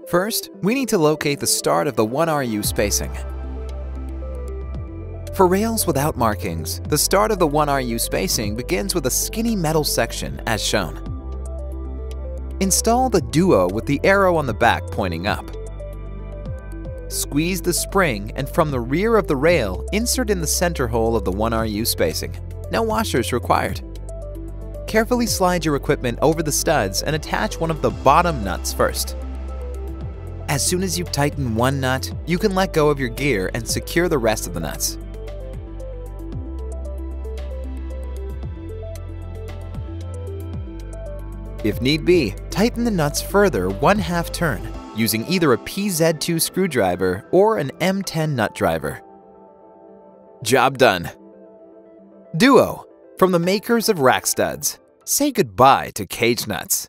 First, we need to locate the start of the 1RU spacing. For rails without markings, the start of the 1RU spacing begins with a skinny metal section as shown. Install the Duo with the arrow on the back pointing up. Squeeze the spring and from the rear of the rail, insert in the center hole of the 1RU spacing. No washers required. Carefully slide your equipment over the studs and attach one of the bottom nuts first. As soon as you tighten one nut, you can let go of your gear and secure the rest of the nuts. If need be, tighten the nuts further 1/2 turn, using either a PZ2 screwdriver or an M10 nut driver. Job done! Duo, from the makers of Rackstuds. Say goodbye to cage nuts.